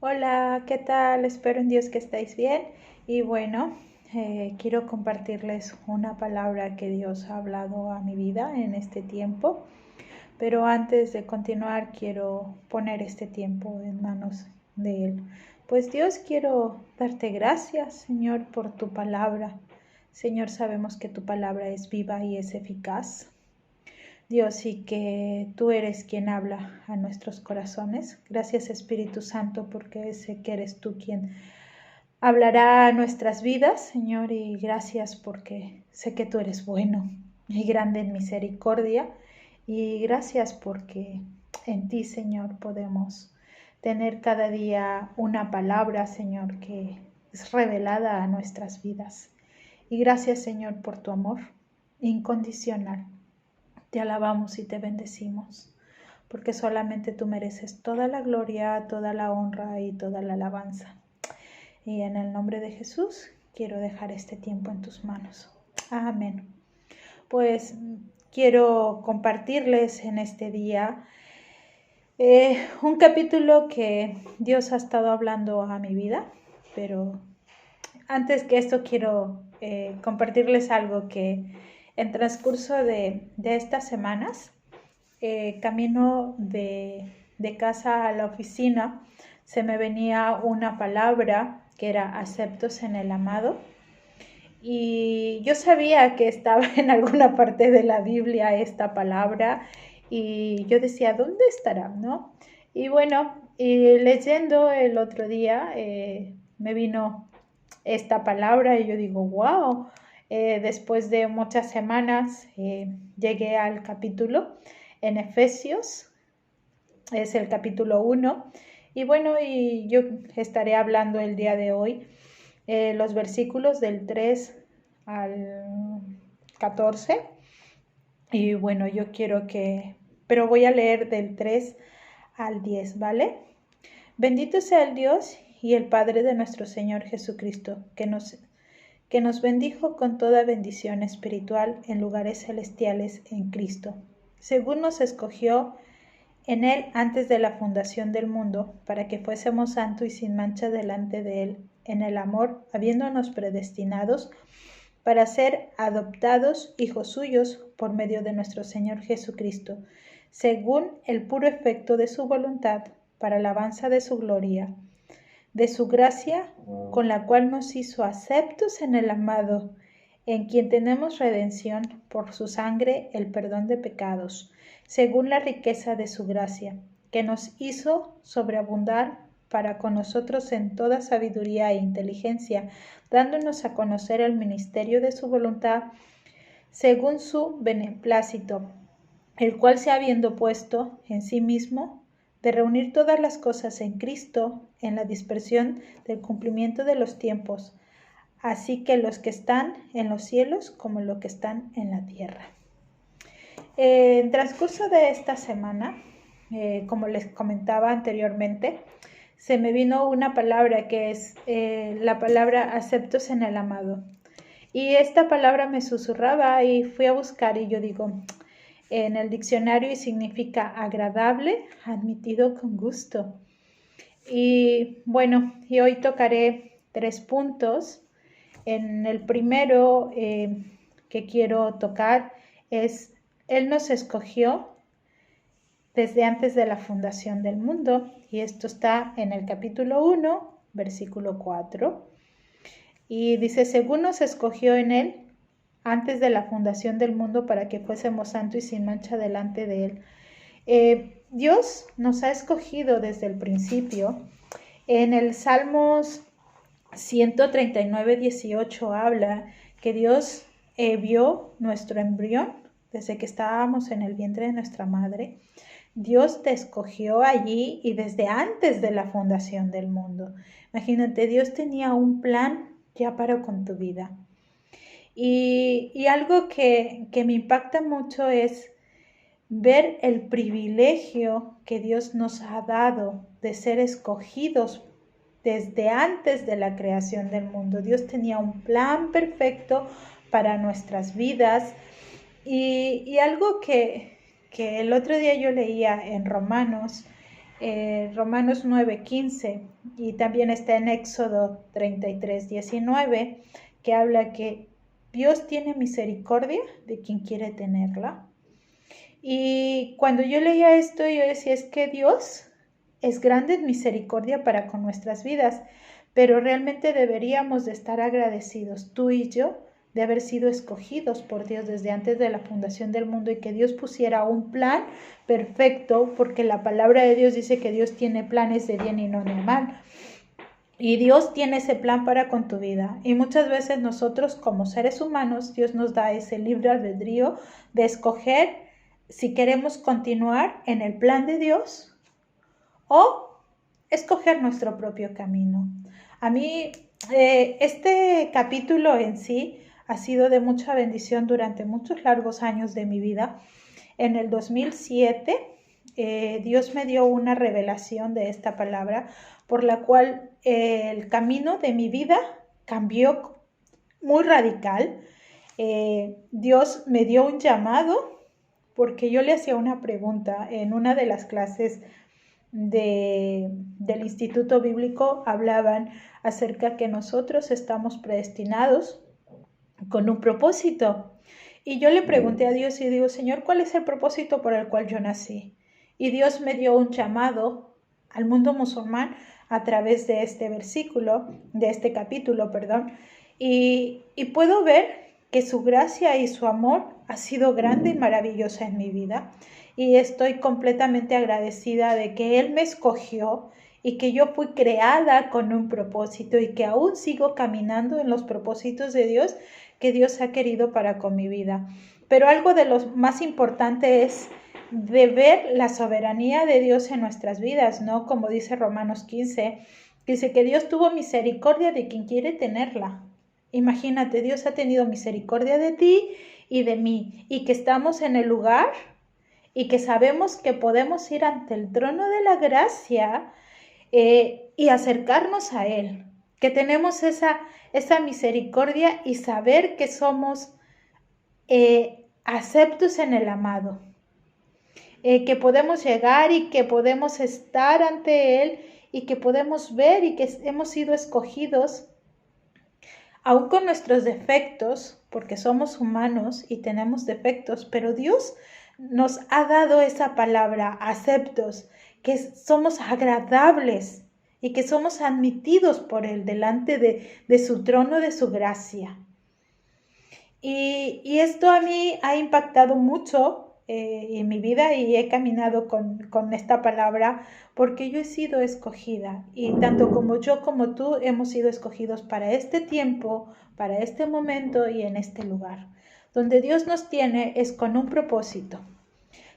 Hola, ¿qué tal? Espero en Dios que estáis bien. Y bueno, quiero compartirles una palabra que Dios ha hablado a mi vida en este tiempo. Pero antes de continuar, quiero poner este tiempo en manos de Él. Pues Dios, quiero darte gracias, Señor, por tu palabra. Señor, sabemos que tu palabra es viva y es eficaz. Dios, y que tú eres quien habla a nuestros corazones. Gracias, Espíritu Santo, porque sé que eres tú quien hablará a nuestras vidas, Señor, y gracias porque sé que tú eres bueno y grande en misericordia, y gracias porque en ti, Señor, podemos tener cada día una palabra, Señor, que es revelada a nuestras vidas. Y gracias, Señor, por tu amor incondicional. Te alabamos y te bendecimos, porque solamente tú mereces toda la gloria, toda la honra y toda la alabanza. Y en el nombre de Jesús quiero dejar este tiempo en tus manos. Amén. Pues quiero compartirles en este día un capítulo que Dios ha estado hablando a mi vida, pero antes que esto quiero compartirles algo que en transcurso de estas semanas, camino de casa a la oficina, se me venía una palabra que era aceptos en el amado. Y yo sabía que estaba en alguna parte de la Biblia esta palabra y yo decía, ¿dónde estará? ¿No? Y bueno, leyendo el otro día me vino esta palabra y yo digo, wow, después de muchas semanas llegué al capítulo en Efesios, es el capítulo 1. Y bueno, y yo estaré hablando el día de hoy los versículos del 3 al 14. Y bueno, yo quiero pero voy a leer del 3 al 10, ¿vale? Bendito sea el Dios y el Padre de nuestro Señor Jesucristo, que nos bendijo con toda bendición espiritual en lugares celestiales en Cristo, según nos escogió en Él antes de la fundación del mundo, para que fuésemos santos y sin mancha delante de Él, en el amor, habiéndonos predestinados para ser adoptados hijos suyos por medio de nuestro Señor Jesucristo, según el puro efecto de su voluntad, para alabanza de su gloria, de su gracia, con la cual nos hizo aceptos en el amado, en quien tenemos redención por su sangre, el perdón de pecados, según la riqueza de su gracia, que nos hizo sobreabundar para con nosotros en toda sabiduría e inteligencia, dándonos a conocer el ministerio de su voluntad, según su beneplácito, el cual se habiendo puesto en sí mismo, de reunir todas las cosas en Cristo, en la dispersión del cumplimiento de los tiempos, así que los que están en los cielos como los que están en la tierra. En transcurso de esta semana, como les comentaba anteriormente, se me vino una palabra que es la palabra aceptos en el amado. Y esta palabra me susurraba y fui a buscar y yo digo, en el diccionario y significa agradable, admitido con gusto. Y bueno, y hoy tocaré 3 puntos. En el primero que quiero tocar es, Él nos escogió desde antes de la fundación del mundo, y esto está en el capítulo 1, versículo 4, y dice, según nos escogió en Él antes de la fundación del mundo para que fuésemos santos y sin mancha delante de Él. Dios nos ha escogido desde el principio. En el Salmos 139, 18 habla que Dios vio nuestro embrión desde que estábamos en el vientre de nuestra madre. Dios te escogió allí y desde antes de la fundación del mundo. Imagínate, Dios tenía un plan ya para con tu vida. Y algo que me impacta mucho es ver el privilegio que Dios nos ha dado de ser escogidos desde antes de la creación del mundo. Dios tenía un plan perfecto para nuestras vidas y algo que el otro día yo leía en Romanos Romanos 9:15, y también está en Éxodo 33:19, que habla que Dios tiene misericordia de quien quiere tenerla. Y cuando yo leía esto, yo decía, es que Dios es grande en misericordia para con nuestras vidas, pero realmente deberíamos de estar agradecidos, tú y yo, de haber sido escogidos por Dios desde antes de la fundación del mundo, y que Dios pusiera un plan perfecto, porque la palabra de Dios dice que Dios tiene planes de bien y no de mal. Y Dios tiene ese plan para con tu vida. Y muchas veces nosotros como seres humanos, Dios nos da ese libre albedrío de escoger si queremos continuar en el plan de Dios o escoger nuestro propio camino. A mí este capítulo en sí ha sido de mucha bendición durante muchos largos años de mi vida. En el 2007 Dios me dio una revelación de esta palabra, por la cual el camino de mi vida cambió muy radical. Dios me dio un llamado porque yo le hacía una pregunta en una de las clases del Instituto Bíblico. Hablaban acerca que nosotros estamos predestinados con un propósito. Y yo le pregunté a Dios y digo, Señor, ¿cuál es el propósito por el cual yo nací? Y Dios me dio un llamado al mundo musulmán a través de este versículo, de este capítulo, perdón. Y puedo ver que su gracia y su amor ha sido grande y maravillosa en mi vida. Y estoy completamente agradecida de que Él me escogió y que yo fui creada con un propósito y que aún sigo caminando en los propósitos de Dios que Dios ha querido para con mi vida. Pero algo de lo más importante es de ver la soberanía de Dios en nuestras vidas, ¿no? Como dice Romanos 15, dice que Dios tuvo misericordia de quien quiere tenerla. Imagínate, Dios ha tenido misericordia de ti y de mí, y que estamos en el lugar y que sabemos que podemos ir ante el trono de la gracia y acercarnos a Él, que tenemos esa misericordia y saber que somos aceptos en el amado, que podemos llegar y que podemos estar ante Él y que podemos ver y que hemos sido escogidos, aún con nuestros defectos, porque somos humanos y tenemos defectos, pero Dios nos ha dado esa palabra, aceptos, que somos agradables y que somos admitidos por Él delante de su trono, de su gracia. Y esto a mí ha impactado mucho en mi vida, y he caminado con esta palabra porque yo he sido escogida, y tanto como yo como tú hemos sido escogidos para este tiempo, para este momento y en este lugar. Donde Dios nos tiene es con un propósito.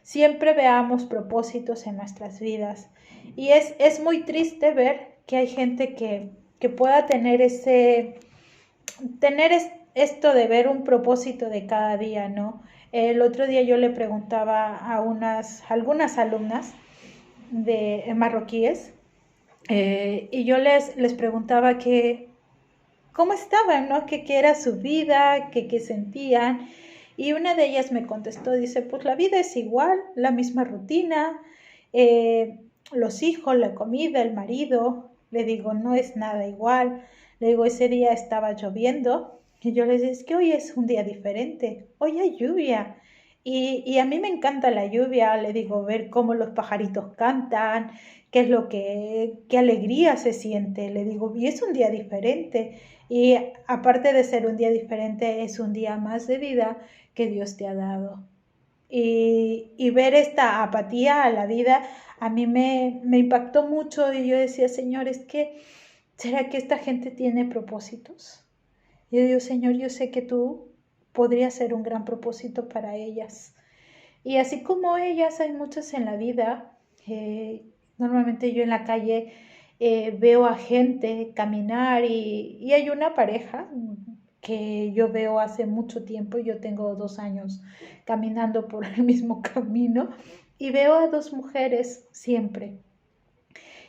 Siempre veamos propósitos en nuestras vidas, y es muy triste ver que hay gente que pueda tener esto de ver un propósito de cada día, ¿no? El otro día yo le preguntaba a algunas alumnas de marroquíes, y yo les preguntaba cómo estaban, ¿no? ¿Qué era su vida? ¿Qué sentían? Y una de ellas me contestó, dice, pues la vida es igual, la misma rutina, los hijos, la comida, el marido. Le digo, no es nada igual. Le digo, ese día estaba lloviendo. Y yo les digo, es que hoy es un día diferente, hoy hay lluvia. Y a mí me encanta la lluvia, le digo, ver cómo los pajaritos cantan, qué alegría se siente. Le digo, y es un día diferente. Y aparte de ser un día diferente, es un día más de vida que Dios te ha dado. Y ver esta apatía a la vida a mí me impactó mucho, y yo decía, Señor, ¿será que esta gente tiene propósitos? Yo digo, Señor, yo sé que tú podrías ser un gran propósito para ellas. Y así como ellas, hay muchas en la vida. Normalmente yo en la calle veo a gente caminar, y hay una pareja que yo veo hace mucho tiempo. Yo tengo 2 años caminando por el mismo camino, y veo a 2 mujeres siempre.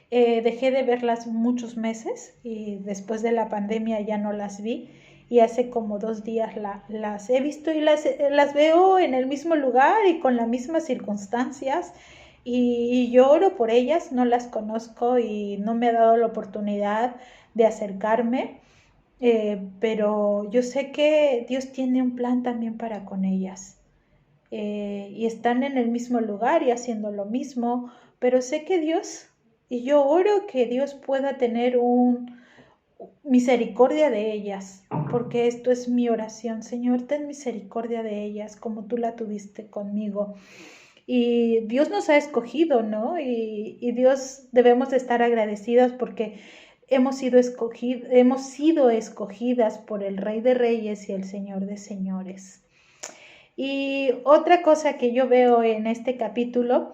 Dejé de verlas muchos meses, y después de la pandemia ya no las vi, y hace como 2 días las he visto, y las veo en el mismo lugar y con las mismas circunstancias, y yo oro por ellas, no las conozco y no me ha dado la oportunidad de acercarme, pero yo sé que Dios tiene un plan también para con ellas. Y están en el mismo lugar y haciendo lo mismo, pero sé que Dios, y yo oro que Dios pueda tener misericordia de ellas, porque esto es mi oración. Señor, ten misericordia de ellas como tú la tuviste conmigo. Y Dios nos ha escogido, ¿no? Y Dios debemos de estar agradecidos porque hemos sido escogidas por el Rey de Reyes y el Señor de Señores. Y otra cosa que yo veo en este capítulo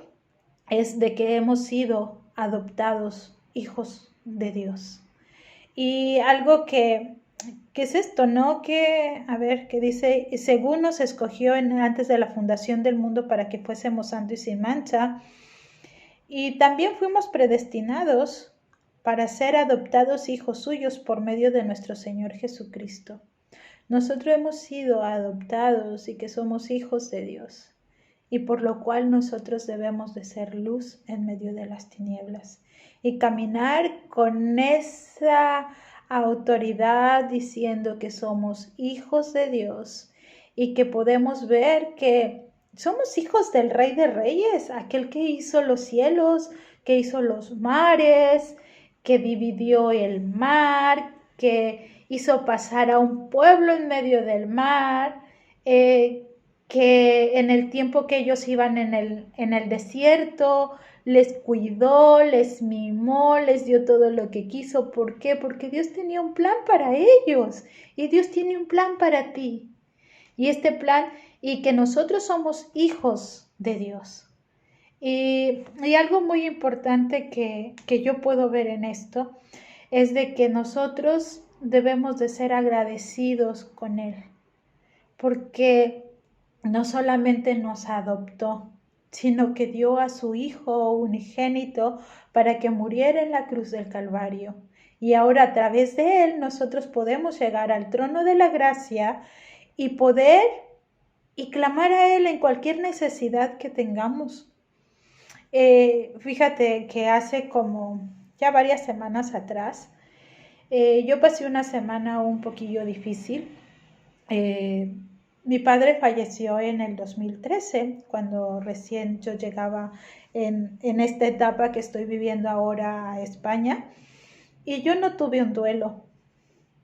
es de que hemos sido adoptados hijos de Dios. Y algo que es esto, ¿no? Que dice, según nos escogió antes de la fundación del mundo para que fuésemos santos y sin mancha, y también fuimos predestinados para ser adoptados hijos suyos por medio de nuestro Señor Jesucristo. Nosotros hemos sido adoptados y que somos hijos de Dios, y por lo cual nosotros debemos de ser luz en medio de las tinieblas y caminar con esa autoridad diciendo que somos hijos de Dios y que podemos ver que somos hijos del Rey de Reyes, aquel que hizo los cielos, que hizo los mares, que dividió el mar, que hizo pasar a un pueblo en medio del mar, que en el tiempo que ellos iban en el desierto, les cuidó, les mimó, les dio todo lo que quiso. ¿Por qué? Porque Dios tenía un plan para ellos y Dios tiene un plan para ti. Y este plan, y que nosotros somos hijos de Dios. Y algo muy importante que yo puedo ver en esto es de que nosotros debemos de ser agradecidos con Él, porque no solamente nos adoptó, sino que dio a su Hijo unigénito para que muriera en la cruz del Calvario. Y ahora a través de Él nosotros podemos llegar al trono de la gracia y poder y clamar a Él en cualquier necesidad que tengamos. Fíjate que hace como ya varias semanas atrás, yo pasé una semana un poquillo difícil. Mi padre falleció en el 2013, cuando recién yo llegaba en esta etapa que estoy viviendo ahora a España, y yo no tuve un duelo.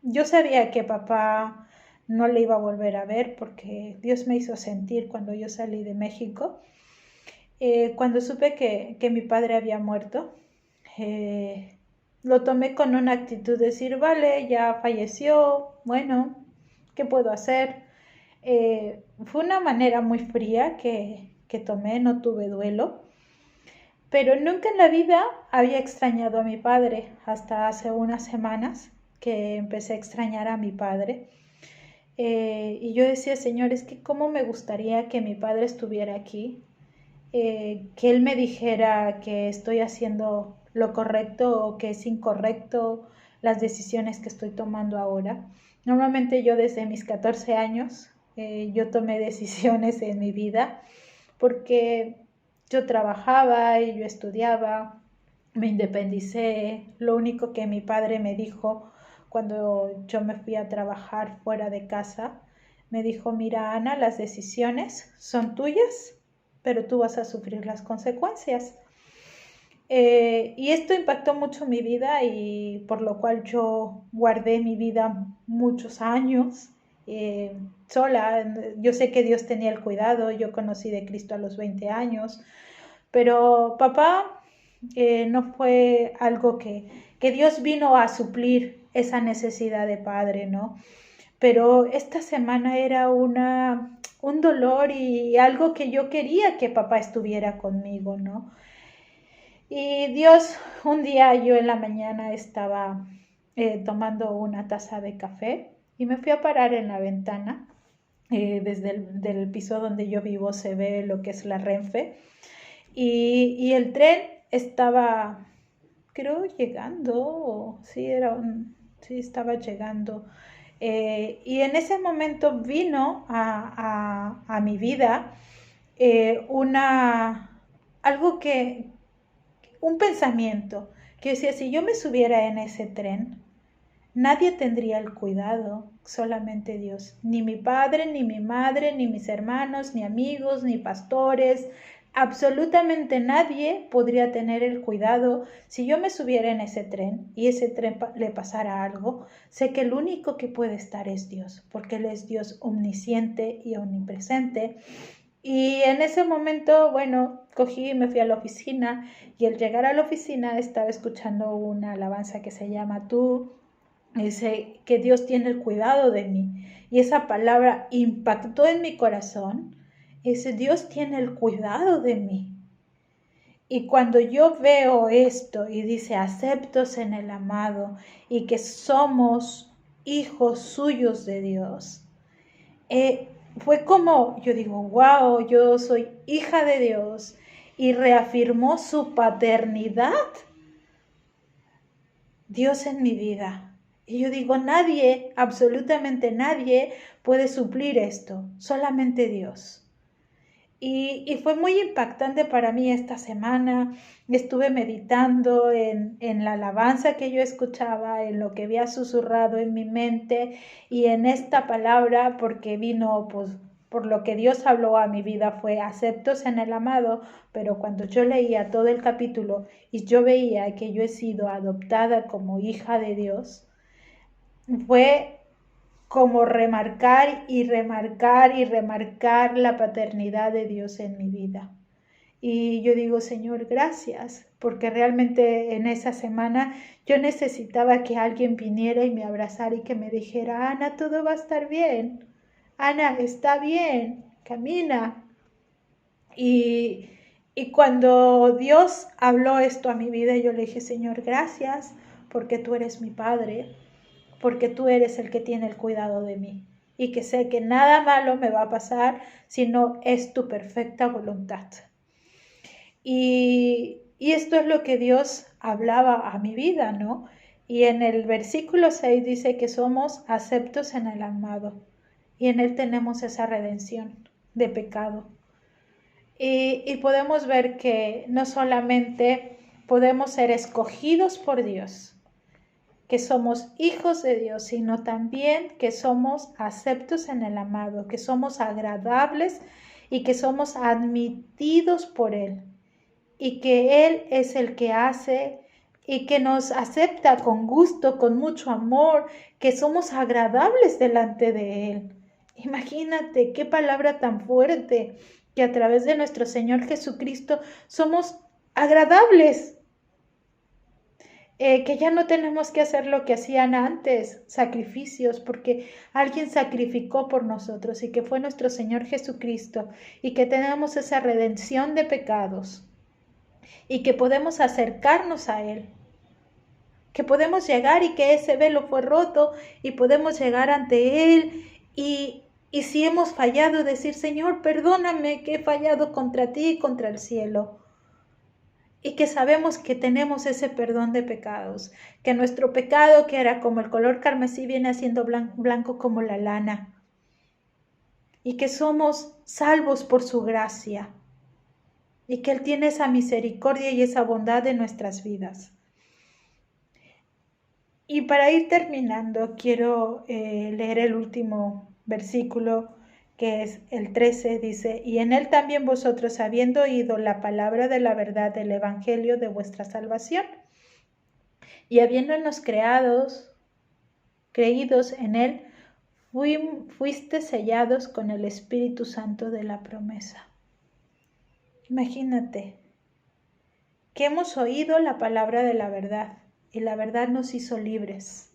Yo sabía que papá no le iba a volver a ver porque Dios me hizo sentir cuando yo salí de México. Cuando supe que mi padre había muerto, lo tomé con una actitud de decir, vale, ya falleció, bueno, ¿qué puedo hacer? Fue una manera muy fría que tomé, no tuve duelo, pero nunca en la vida había extrañado a mi padre, hasta hace unas semanas que empecé a extrañar a mi padre. Y yo decía, Señor, es que cómo me gustaría que mi padre estuviera aquí, que él me dijera que estoy haciendo lo correcto o que es incorrecto las decisiones que estoy tomando ahora. Normalmente yo desde mis 14 años yo tomé decisiones en mi vida porque yo trabajaba y yo estudiaba, me independicé. Lo único que mi padre me dijo cuando yo me fui a trabajar fuera de casa, me dijo, mira Ana, las decisiones son tuyas, pero tú vas a sufrir las consecuencias. Y esto impactó mucho mi vida y por lo cual yo guardé mi vida muchos años sola. Yo sé que Dios tenía el cuidado, yo conocí de Cristo a los 20 años, pero papá no fue algo que Dios vino a suplir esa necesidad de padre, ¿no? Pero esta semana era un dolor y algo que yo quería que papá estuviera conmigo, ¿no? Y Dios, un día yo en la mañana estaba tomando una taza de café y me fui a parar en la ventana. Desde el piso donde yo vivo se ve lo que es la Renfe y el tren estaba, creo, llegando, sí, estaba llegando. Y en ese momento vino a mi vida una algo un pensamiento, que decía, si yo me subiera en ese tren, nadie tendría el cuidado, solamente Dios. Ni mi padre, ni mi madre, ni mis hermanos, ni amigos, ni pastores. Absolutamente nadie podría tener el cuidado. Si yo me subiera en ese tren y ese tren le pasara algo, sé que el único que puede estar es Dios, porque Él es Dios omnisciente y omnipresente. Y en ese momento, bueno, cogí y me fui a la oficina, y al llegar a la oficina estaba escuchando una alabanza que se llama Tú. Dice que Dios tiene el cuidado de mí. Y esa palabra impactó en mi corazón. Dice, Dios tiene el cuidado de mí. Y cuando yo veo esto y dice, aceptos en el amado y que somos hijos suyos de Dios, fue como, yo digo, wow, yo soy hija de Dios, y reafirmó su paternidad, Dios en mi vida. Y yo digo, nadie, absolutamente nadie puede suplir esto, solamente Dios. Y fue muy impactante para mí esta semana. Estuve meditando en la alabanza que yo escuchaba, en lo que había susurrado en mi mente y en esta palabra, porque vino, pues, por lo que Dios habló a mi vida fue aceptos en el amado. Pero cuando yo leía todo el capítulo y yo veía que yo he sido adoptada como hija de Dios, fue como remarcar y remarcar y remarcar la paternidad de Dios en mi vida. Y yo digo, Señor, gracias, porque realmente en esa semana yo necesitaba que alguien viniera y me abrazara y que me dijera, Ana, todo va a estar bien. Ana, está bien, camina. Y, y cuando Dios habló esto a mi vida, yo le dije, Señor, gracias, porque tú eres mi Padre, porque tú eres el que tiene el cuidado de mí, y que sé que nada malo me va a pasar si no es tu perfecta voluntad. Y esto es lo que Dios hablaba a mi vida, ¿no? Y en el versículo 6 dice que somos aceptos en el amado, y en Él tenemos esa redención de pecado. Y podemos ver que no solamente podemos ser escogidos por Dios, que somos hijos de Dios, sino también que somos aceptos en el amado, que somos agradables y que somos admitidos por Él, y que Él es el que hace y que nos acepta con gusto, con mucho amor, que somos agradables delante de Él. Imagínate qué palabra tan fuerte, que a través de nuestro Señor Jesucristo somos agradables. Que ya no tenemos que hacer lo que hacían antes, sacrificios, porque alguien sacrificó por nosotros y que fue nuestro Señor Jesucristo, y que tenemos esa redención de pecados y que podemos acercarnos a Él, que podemos llegar y que ese velo fue roto y podemos llegar ante Él y si hemos fallado, decir, Señor, perdóname que he fallado contra ti y contra el cielo. Y que sabemos que tenemos ese perdón de pecados, que nuestro pecado, que era como el color carmesí, viene haciendo blanco como la lana, y que somos salvos por su gracia, y que Él tiene esa misericordia y esa bondad en nuestras vidas. Y para ir terminando, quiero leer el último versículo, que es el 13, dice, y en Él también vosotros, habiendo oído la palabra de la verdad del evangelio de vuestra salvación, y habiéndonos creídos en Él, fuiste sellados con el Espíritu Santo de la promesa. Imagínate que hemos oído la palabra de la verdad, y la verdad nos hizo libres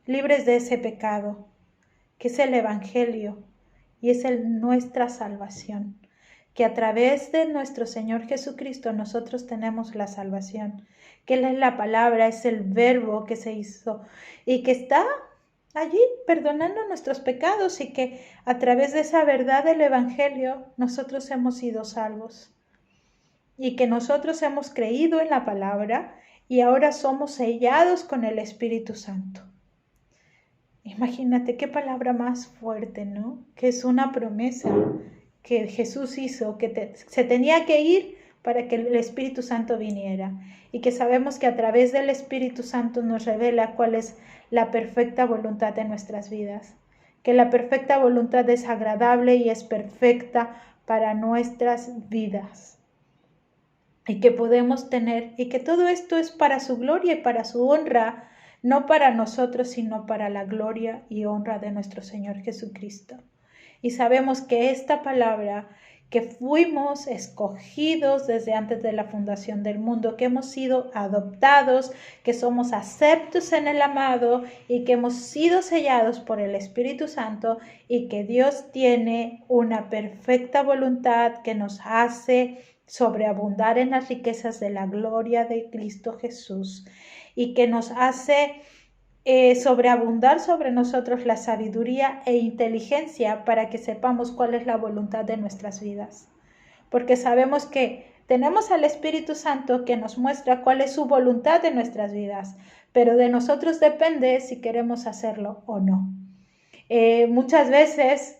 de ese pecado, que es el evangelio, y es nuestra salvación, que a través de nuestro Señor Jesucristo nosotros tenemos la salvación, que Él es la palabra, es el verbo que se hizo y que está allí perdonando nuestros pecados, y que a través de esa verdad del evangelio nosotros hemos sido salvos, y que nosotros hemos creído en la palabra y ahora somos sellados con el Espíritu Santo. Imagínate qué palabra más fuerte, ¿no? Que es una promesa que Jesús hizo, que se tenía que ir para que el Espíritu Santo viniera, y que sabemos que a través del Espíritu Santo nos revela cuál es la perfecta voluntad de nuestras vidas, que la perfecta voluntad es agradable y es perfecta para nuestras vidas, y que podemos tener, y que todo esto es para su gloria y para su honra, no para nosotros, sino para la gloria y honra de nuestro Señor Jesucristo. Y sabemos que esta palabra, que fuimos escogidos desde antes de la fundación del mundo, que hemos sido adoptados, que somos aceptos en el amado y que hemos sido sellados por el Espíritu Santo, y que Dios tiene una perfecta voluntad que nos hace sobreabundar en las riquezas de la gloria de Cristo Jesús, y que nos hace sobreabundar sobre nosotros la sabiduría e inteligencia para que sepamos cuál es la voluntad de nuestras vidas. Porque sabemos que tenemos al Espíritu Santo que nos muestra cuál es su voluntad de nuestras vidas, pero de nosotros depende si queremos hacerlo o no. Muchas veces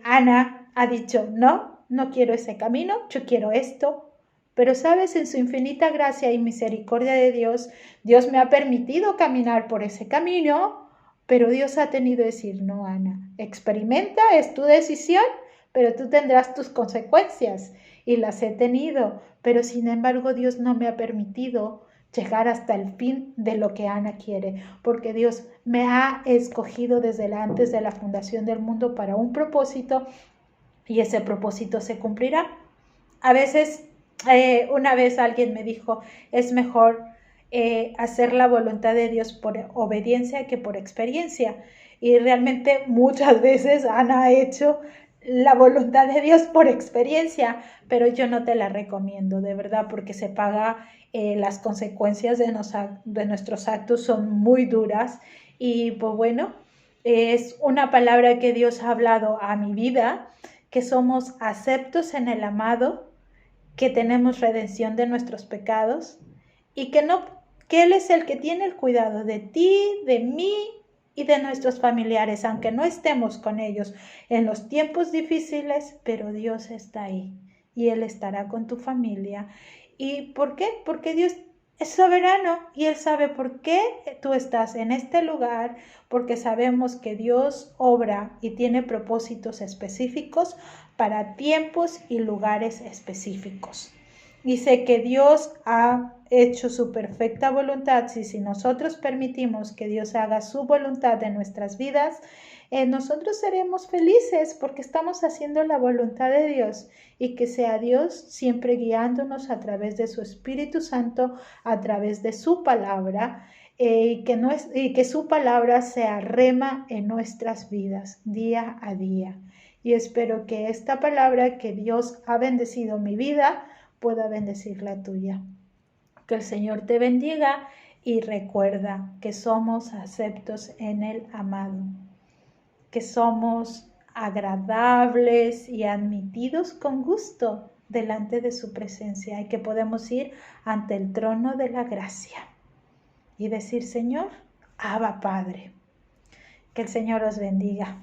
Ana ha dicho, no quiero ese camino, yo quiero esto. Pero sabes, en su infinita gracia y misericordia de Dios, Dios me ha permitido caminar por ese camino, pero Dios ha tenido que decir, no, Ana, experimenta, es tu decisión, pero tú tendrás tus consecuencias, y las he tenido, pero sin embargo Dios no me ha permitido llegar hasta el fin de lo que Ana quiere, porque Dios me ha escogido desde antes de la fundación del mundo para un propósito, y ese propósito se cumplirá. A veces, una vez alguien me dijo, es mejor hacer la voluntad de Dios por obediencia que por experiencia. Y realmente muchas veces Ana ha hecho la voluntad de Dios por experiencia, pero yo no te la recomiendo, de verdad, porque se paga, las consecuencias de nuestros actos son muy duras. Y pues bueno, es una palabra que Dios ha hablado a mi vida, que somos aceptos en el amado, que tenemos redención de nuestros pecados, y que Él es el que tiene el cuidado de ti, de mí y de nuestros familiares, aunque no estemos con ellos en los tiempos difíciles, pero Dios está ahí y Él estará con tu familia. ¿Y por qué? Porque Dios es soberano y Él sabe por qué tú estás en este lugar, porque sabemos que Dios obra y tiene propósitos específicos para tiempos y lugares específicos. Y sé que Dios ha hecho su perfecta voluntad. Si nosotros permitimos que Dios haga su voluntad en nuestras vidas, nosotros seremos felices porque estamos haciendo la voluntad de Dios, y que sea Dios siempre guiándonos a través de su Espíritu Santo, a través de su palabra, y que su palabra sea rema en nuestras vidas día a día. Y espero que esta palabra que Dios ha bendecido mi vida pueda bendecir la tuya. Que el Señor te bendiga, y recuerda que somos aceptos en el amado, que somos agradables y admitidos con gusto delante de su presencia, y que podemos ir ante el trono de la gracia y decir, Señor, Abba Padre. Que el Señor os bendiga.